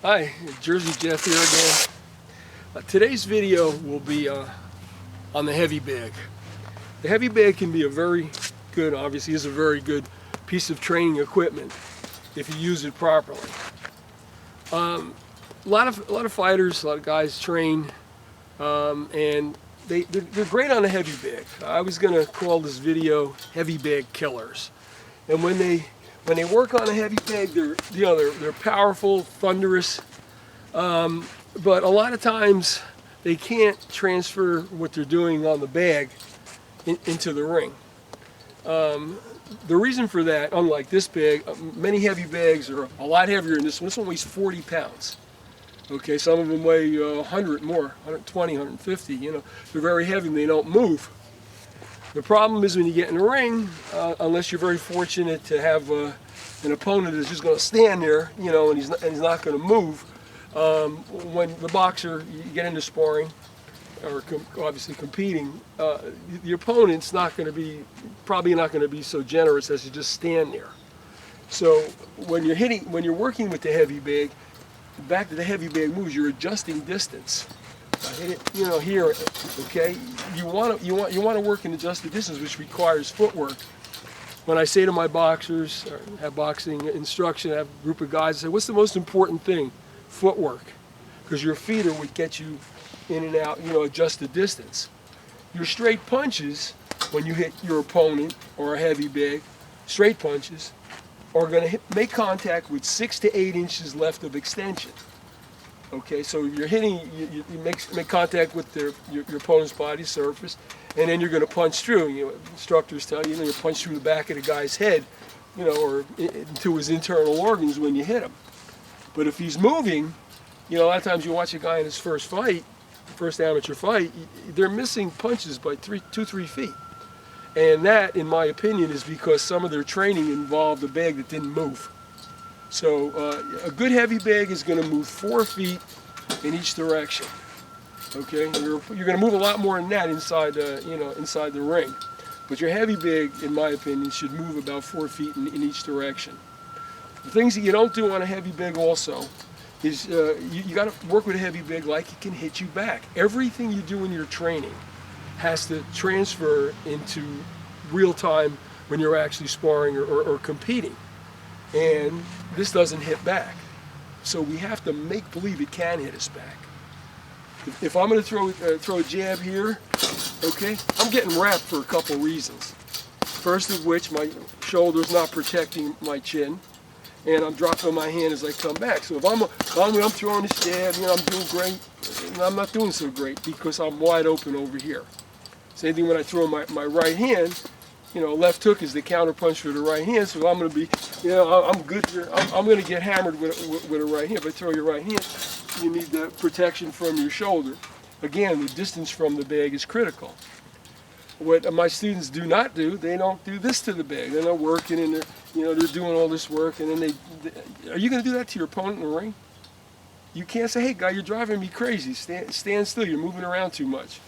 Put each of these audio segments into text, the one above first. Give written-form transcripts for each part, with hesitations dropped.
Hi, Jersey Jeff here again. Today's video will be on the heavy bag. The heavy bag can be a very good, obviously is a very good piece of training equipment if you use it properly. A lot of fighters, a lot of guys train, and they're great on the heavy bag. I was going to call this video "Heavy Bag Killers," and when they work on a heavy bag, they're powerful, thunderous, but a lot of times they can't transfer what they're doing on the bag into the ring. The reason for that, unlike this bag, many heavy bags are a lot heavier than this one. This one weighs 40 pounds. Okay, some of them weigh 100 more, 120, 150. You know, they're very heavy and they don't move. The problem is when you get in the ring, unless you're very fortunate to have an opponent that's just going to stand there, you know, and he's not going to move. When the boxer, you get into sparring, or obviously competing, the opponent's probably not going to be so generous as to just stand there. So when you're working with the heavy bag, back to the heavy bag moves, you're adjusting distance. I hit it, you know, here, okay? You want to work in adjusted distance, which requires footwork. When I say to my boxers, or have boxing instruction, I have a group of guys, I say, what's the most important thing? Footwork. Because your feet are what get you in and out, you know, adjusted distance. Your straight punches, when you hit your opponent or a heavy bag, straight punches are going to make contact with 6 to 8 inches left of extension. Okay, so you're hitting, you make contact with your opponent's body surface, and then you're going to punch through. You know, instructors tell you, you punch through the back of the guy's head, you know, or into his internal organs when you hit him. But if he's moving, you know, a lot of times you watch a guy in his first amateur fight, they're missing punches by 2-3 feet. And that, in my opinion, is because some of their training involved a bag that didn't move. So a good heavy bag is going to move 4 feet in each direction. Okay, you're going to move a lot more than that inside inside the ring. But your heavy bag, in my opinion, should move about 4 feet in each direction. The things that you don't do on a heavy bag also is you got to work with a heavy bag like it can hit you back. Everything you do in your training has to transfer into real time when you're actually sparring or competing. And this doesn't hit back. So we have to make believe it can hit us back. If I'm going to throw a jab here, okay, I'm getting wrapped for a couple reasons. First of which, my shoulder's not protecting my chin, and I'm dropping my hand as I come back. So if I'm throwing this jab, you know, I'm doing great, and I'm not doing so great because I'm wide open over here. Same thing when I throw my right hand. You know, left hook is the counter punch for the right hand, so I'm going to be, you know, I'm good here. I'm going to get hammered with a right hand. If I throw your right hand, you need the protection from your shoulder. Again, the distance from the bag is critical. What my students do not do, they don't do this to the bag. They're not working, and they're doing all this work, and then are you going to do that to your opponent in the ring? You can't say, hey, guy, you're driving me crazy. Stand still. You're moving around too much.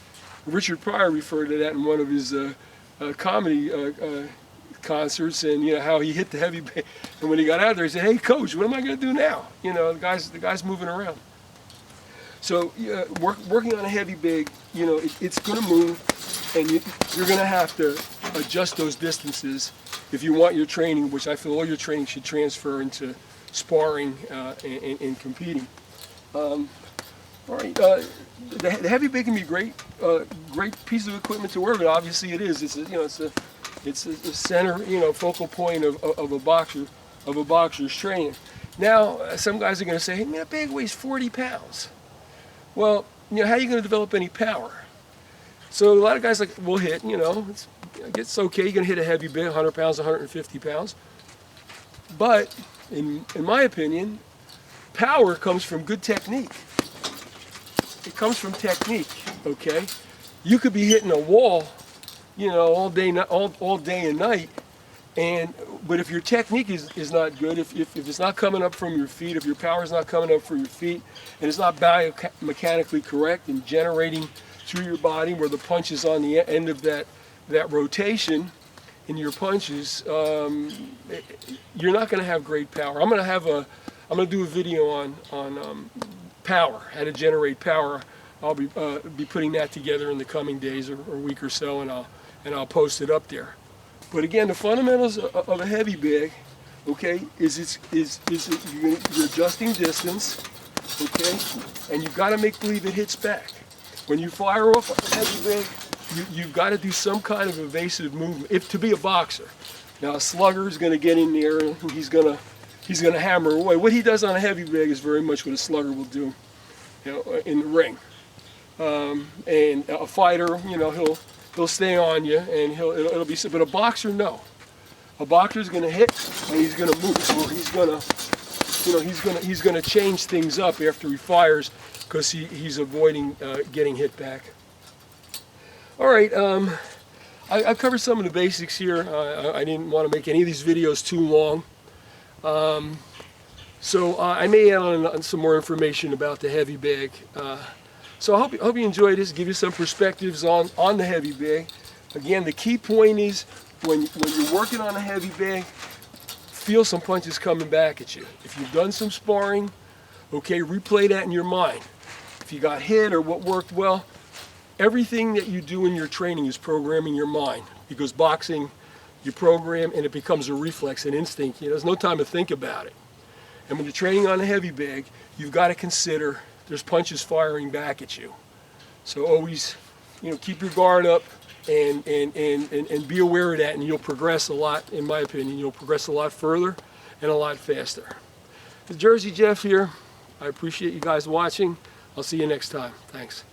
Richard Pryor referred to that in one of his comedy concerts, and you know how he hit the heavy bag, and when he got out there, he said, "Hey, coach, what am I going to do now?" You know, the guy's moving around. So working on a heavy bag, you know, it's going to move, and you're going to have to adjust those distances if you want your training, which I feel all your training should transfer into sparring and competing. All right. The heavy bag can be a great piece of equipment to work with. Obviously, it is. It's a center, focal point of a boxer's training. Now, some guys are going to say, "Hey, man, that bag weighs 40 pounds." Well, how are you going to develop any power? So a lot of guys will hit. It's okay. You're going to hit a heavy bag, 100 pounds, 150 pounds. But in my opinion, power comes from good technique. It comes from technique, okay? You could be hitting a wall, all day and night, but if your technique is not good, if it's not coming up from your feet, if your power is not coming up from your feet, and it's not biomechanically correct and generating through your body where the punch is on the end of that rotation in your punches, you're not going to have great power. I'm going to have I'm going to do a video on power, how to generate power. I'll be putting that together in the coming days or week or so, and I'll post it up there. But again, the fundamentals of a heavy bag, okay, is you're adjusting distance, okay, and you've got to make believe it hits back. When you fire off a heavy bag, you've got to do some kind of evasive movement. If to be a boxer, now a slugger is going to get in there and he's going to hammer away. What he does on a heavy bag is very much what a slugger will do, in the ring. And a fighter, he'll stay on you and it'll be. But a boxer, no. A boxer's going to hit and he's going to move, or he's going to change things up after he fires because he's avoiding getting hit back. All right, I've covered some of the basics here. I didn't want to make any of these videos too long. So I may add on some more information about the heavy bag. So I hope you enjoyed this, give you some perspectives on the heavy bag. Again, the key point is when you're working on a heavy bag, feel some punches coming back at you. If you've done some sparring, okay, replay that in your mind. If you got hit or what worked well, everything that you do in your training is programming your mind, because boxing, you program and it becomes a reflex, an instinct. There's no time to think about it. And when you're training on a heavy bag, you've got to consider there's punches firing back at you. So always, keep your guard up and be aware of that, and you'll progress a lot, in my opinion. You'll progress a lot further and a lot faster. The Jersey Jeff here. I appreciate you guys watching. I'll see you next time. Thanks.